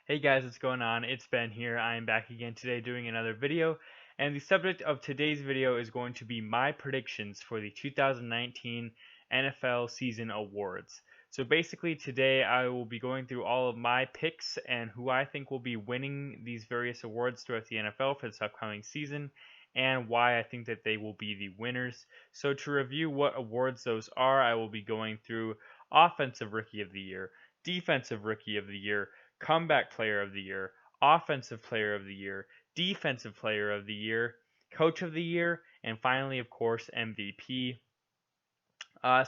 Hey guys, what's going on? It's Ben here. I am back again today doing another video, and the subject of today's video is going to be my predictions for the 2019 NFL season awards. So basically today I will be going through all of my picks and who I think will be winning these various awards throughout the NFL for this upcoming season and why I think that they will be the winners. So to review what awards those are, I will be going through Offensive Rookie of the Year, Defensive Rookie of the Year, Comeback Player of the Year, Offensive Player of the Year, Defensive Player of the Year, Coach of the Year, and finally, of course, MVP.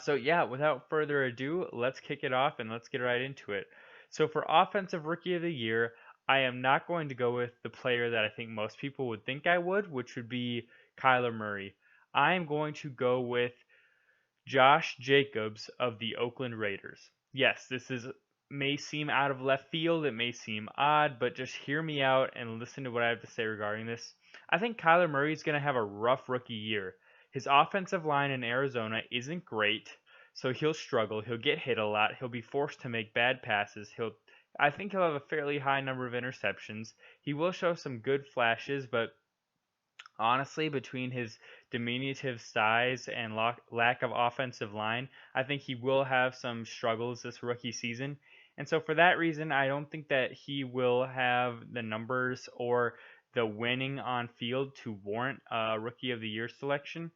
So yeah, without further ado, let's kick it off and let's get right into it. So for Offensive Rookie of the Year, I am not going to go with the player that I think most people would think I would, which would be Kyler Murray. I am going to go with Josh Jacobs of the Oakland Raiders. Yes, this is may seem out of left field, it may seem odd, but just hear me out and listen to what I have to say regarding this. I think Kyler Murray is going to have a rough rookie year. His offensive line in Arizona isn't great, so he'll struggle. He'll get hit a lot. He'll be forced to make bad passes. I think he'll have a fairly high number of interceptions. He will show some good flashes, but honestly, between his diminutive size and lack of offensive line, I think he will have some struggles this rookie season. And so, for that reason, I don't think that he will have the numbers or the winning on field to warrant a Rookie of the Year selection.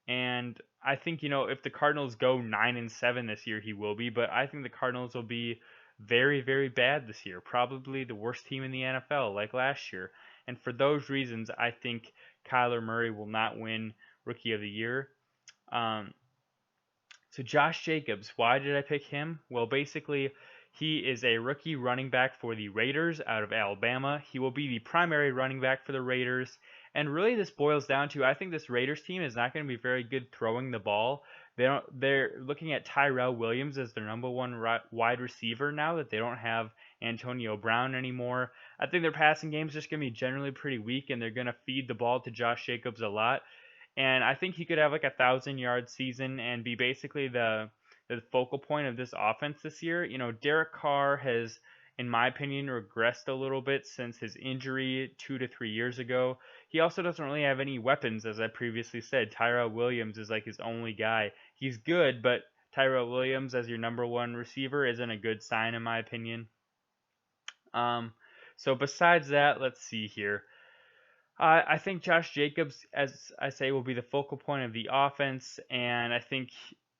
And I think, if the Cardinals go 9-7 this year, he will be. But I think the Cardinals will be very, very bad this year. Probably the worst team in the NFL, like last year. And for those reasons, I think Kyler Murray will not win Rookie of the Year. Um, so Josh Jacobs, why did I pick him? Well, basically, he is a rookie running back for the Raiders out of Alabama. He will be the primary running back for the Raiders. And really, this boils down to I think this Raiders team is not going to be very good throwing the ball. They're looking at Tyrell Williams as their number one wide receiver now that they don't have Antonio Brown anymore. I think their passing game is just going to be generally pretty weak, and they're going to feed the ball to Josh Jacobs a lot. And I think he could have like 1,000 yard season and be basically the focal point of this offense this year. Derek Carr has, in my opinion, regressed a little bit since his injury 2 to 3 years ago. He also doesn't really have any weapons, as I previously said. Tyrell Williams is like his only guy. He's good, but Tyrell Williams as your number one receiver isn't a good sign, in my opinion. Um, so besides that, let's see here. I think Josh Jacobs, as I say, will be the focal point of the offense, and I think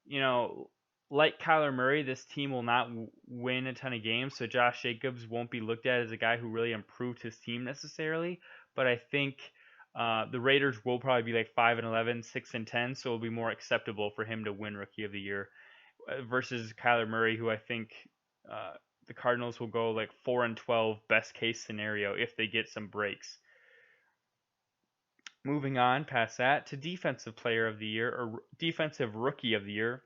you know, like Kyler Murray, this team will not win a ton of games, so Josh Jacobs won't be looked at as a guy who really improved his team necessarily. But I think the Raiders will probably be like 5-11, 6-10, so it'll be more acceptable for him to win Rookie of the Year versus Kyler Murray, who I think uh, the Cardinals will go like 4-12, best case scenario if they get some breaks. Moving on past that to Defensive Player of the Year or Defensive Rookie of the Year,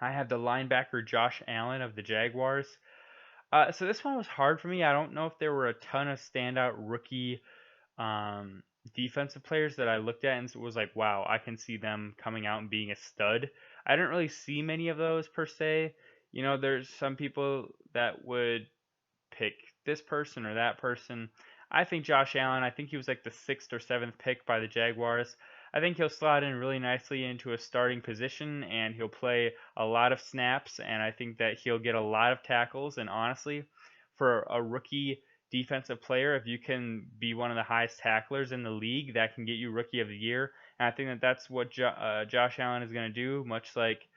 I have the linebacker Josh Allen of the Jaguars. So this one was hard for me. I don't know if there were a ton of standout rookie um, defensive players that I looked at and was like, wow, I can see them coming out and being a stud. I didn't really see many of those per se. There's some people that would pick this person or that person. I think Josh Allen, I think he was like the sixth or seventh pick by the Jaguars. I think he'll slot in really nicely into a starting position and he'll play a lot of snaps. And I think that he'll get a lot of tackles. And honestly, for a rookie defensive player, if you can be one of the highest tacklers in the league, that can get you Rookie of the Year. And I think that that's what Josh Allen is going to do, much like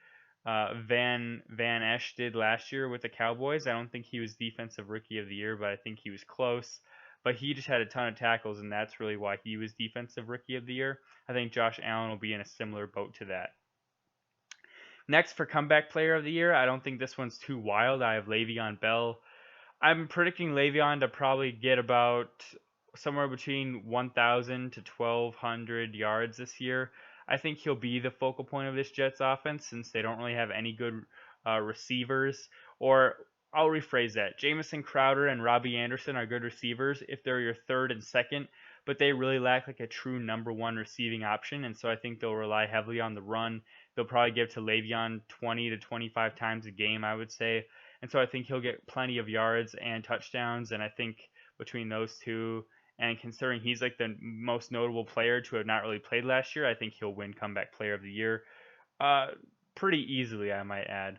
Van Esch did last year with the Cowboys. I don't think he was Defensive Rookie of the Year, but I think he was close. But he just had a ton of tackles, and that's really why he was Defensive Rookie of the Year. I think Josh Allen will be in a similar boat to that. Next, for Comeback Player of the Year, I don't think this one's too wild. I have Le'Veon Bell. I'm predicting Le'Veon to probably get about somewhere between 1,000 to 1,200 yards this year. I think he'll be the focal point of this Jets offense since they don't really have any good receivers. Or I'll rephrase that. Jamison Crowder and Robbie Anderson are good receivers if they're your third and second, but they really lack like a true number one receiving option, and so I think they'll rely heavily on the run. They'll probably give to Le'Veon 20 to 25 times a game, I would say. and so I think he'll get plenty of yards and touchdowns. And I think between those two, and considering he's like the most notable player to have not really played last year, I think he'll win Comeback Player of the Year, uh, pretty easily, I might add.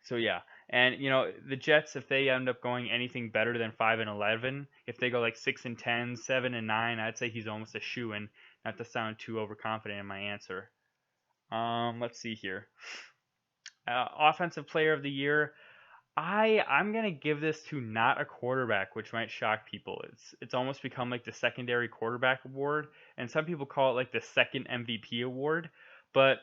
So yeah, and the Jets, if they end up going anything better than 5-11, if they go like 6-10, 7-9, I'd say he's almost a shoo-in. Not to sound too overconfident in my answer. Let's see here. Offensive Player of the Year. I'm gonna give this to not a quarterback, which might shock people. It's almost become like the secondary quarterback award, and some people call it like the second MVP award. But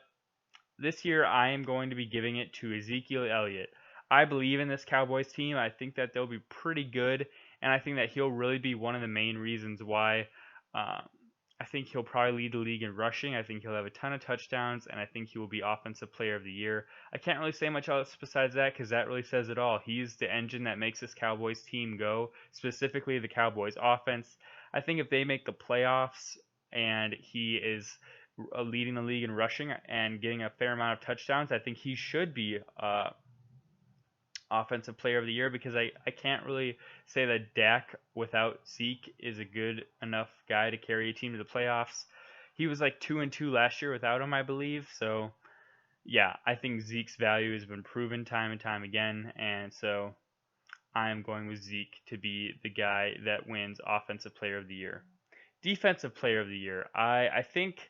this year I am going to be giving it to Ezekiel Elliott. I believe in this Cowboys team. I think that they'll be pretty good, and I think that he'll really be one of the main reasons why. Uh, I think he'll probably lead the league in rushing. I think he'll have a ton of touchdowns, and I think he will be Offensive Player of the Year. I can't really say much else besides that because that really says it all. He's the engine that makes this Cowboys team go, specifically the Cowboys offense. I think if they make the playoffs and he is leading the league in rushing and getting a fair amount of touchdowns, I think he should be Offensive Player of the Year because I can't really say that Dak without Zeke is a good enough guy to carry a team to the playoffs. He was like 2-2 last year without him, I believe. So yeah, I think Zeke's value has been proven time and time again, and so I am going with Zeke to be the guy that wins Offensive Player of the Year. Defensive Player of the Year. I think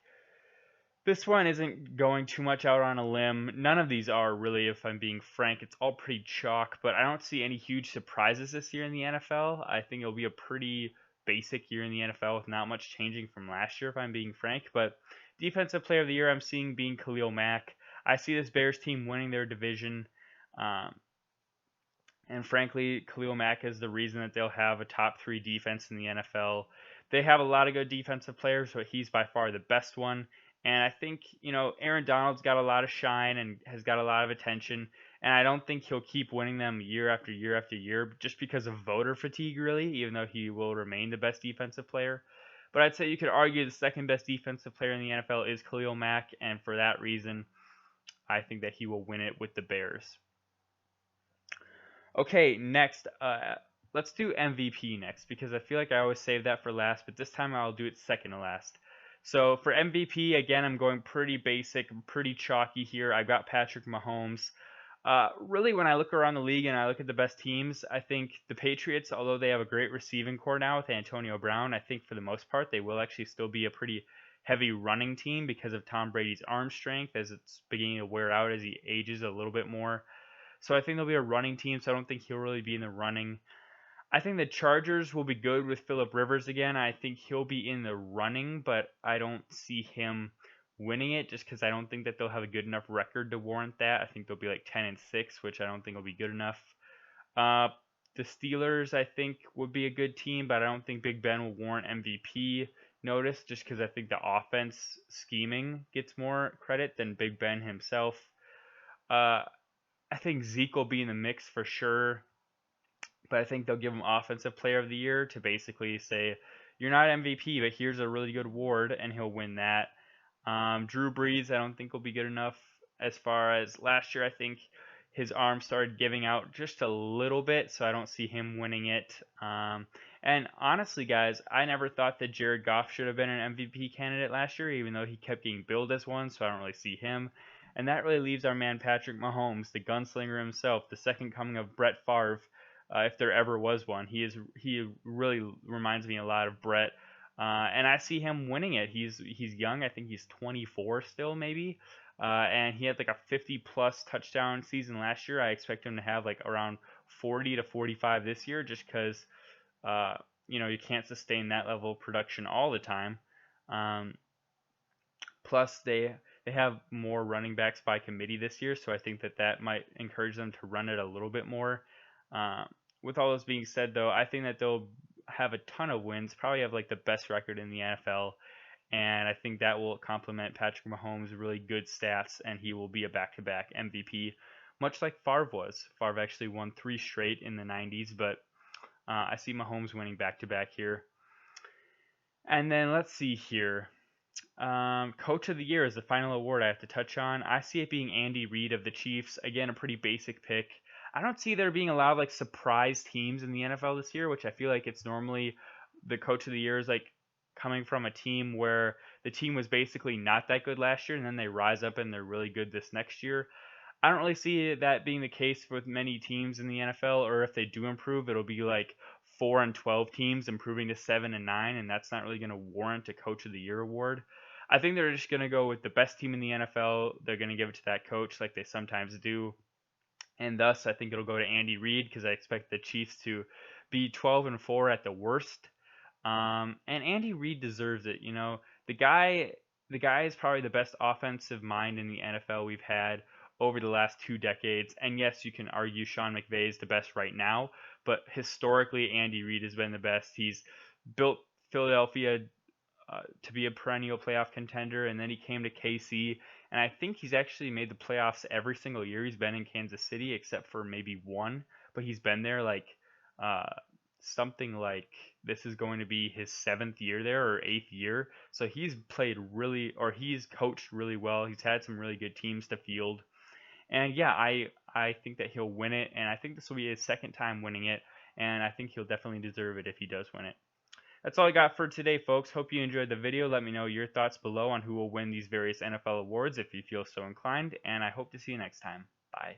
this one isn't going too much out on a limb. None of these are really, if I'm being frank. It's all pretty chalk, but I don't see any huge surprises this year in the NFL. I think it'll be a pretty basic year in the NFL with not much changing from last year, if I'm being frank. But Defensive Player of the Year, I'm seeing being Khalil Mack. I see this Bears team winning their division. And frankly, Khalil Mack is the reason that they'll have a top 3 defense in the NFL. They have a lot of good defensive players, but he's by far the best one. And I think, Aaron Donald's got a lot of shine and has got a lot of attention. And I don't think he'll keep winning them year after year after year just because of voter fatigue, really, even though he will remain the best defensive player. But I'd say you could argue the second best defensive player in the NFL is Khalil Mack. And for that reason, I think that he will win it with the Bears. Okay, next, let's do MVP next because I feel like I always save that for last, but this time I'll do it second to last. So for MVP, again, I'm going pretty basic, pretty chalky here. I've got Patrick Mahomes. Really, when I look around the league and I look at the best teams, I think the Patriots, although they have a great receiving core now with Antonio Brown, I think for the most part they will actually still be a pretty heavy running team because of Tom Brady's arm strength as it's beginning to wear out as he ages a little bit more. So I think they'll be a running team, so I don't think he'll really be in the running. I think the Chargers will be good with Phillip Rivers again. I think he'll be in the running, but I don't see him winning it just because I don't think that they'll have a good enough record to warrant that. I think they'll be like 10-6, which I don't think will be good enough. The Steelers, I think, would be a good team, but I don't think Big Ben will warrant MVP notice just because I think the offense scheming gets more credit than Big Ben himself. I think Zeke will be in the mix for sure, but I think they'll give him Offensive Player of the Year to basically say, you're not MVP, but here's a really good award, and he'll win that. Drew Brees, I don't think will be good enough as far as last year. I think his arm started giving out just a little bit, so I don't see him winning it. And honestly, guys, I never thought that Jared Goff should have been an MVP candidate last year, even though he kept getting billed as one, so I don't really see him. And that really leaves our man Patrick Mahomes, the gunslinger himself, the second coming of Brett Favre, if there ever was one. He really reminds me a lot of Brett, and I see him winning it. He's young. I think he's 24 still, maybe, and he had like a 50+ touchdown season last year. I expect him to have like around 40 to 45 this year, just because you can't sustain that level of production all the time. Plus they have more running backs by committee this year, so I think that might encourage them to run it a little bit more. With all this being said, though, I think that they'll have a ton of wins, probably have like the best record in the NFL, and I think that will complement Patrick Mahomes' really good stats, and he will be a back-to-back MVP, much like Favre was. Favre actually won 3 straight in the 90s, but I see Mahomes winning back-to-back here. And then let's see here. Coach of the Year is the final award I have to touch on. I see it being Andy Reid of the Chiefs. Again, a pretty basic pick. I don't see there being a lot of like surprise teams in the NFL this year, which I feel like it's normally the coach of the year is like coming from a team where the team was basically not that good last year and then they rise up and they're really good this next year. I don't really see that being the case with many teams in the NFL, or if they do improve, it'll be like 4-12 teams improving to 7-9, and that's not really going to warrant a Coach of the Year award. I think they're just going to go with the best team in the NFL. They're going to give it to that coach, like they sometimes do, and thus I think it'll go to Andy Reid because I expect the Chiefs to be 12-4 at the worst. And Andy Reid deserves it. You know, the guy, the guy is probably the best offensive mind in the NFL we've had over the last 2 decades. And yes, you can argue Sean McVay is the best right now, but historically, Andy Reid has been the best. He's built Philadelphia to be a perennial playoff contender, and then he came to KC, and I think he's actually made the playoffs every single year he's been in Kansas City, except for maybe one. But he's been there like uh, something like this is going to be his 7th year there or 8th year. So he's played really, or he's coached really well. He's had some really good teams to field, and yeah, I think that he'll win it, and I think this will be his second time winning it, and I think he'll definitely deserve it if he does win it. That's all I got for today, folks. Hope you enjoyed the video. Let me know your thoughts below on who will win these various NFL awards if you feel so inclined, and I hope to see you next time. Bye.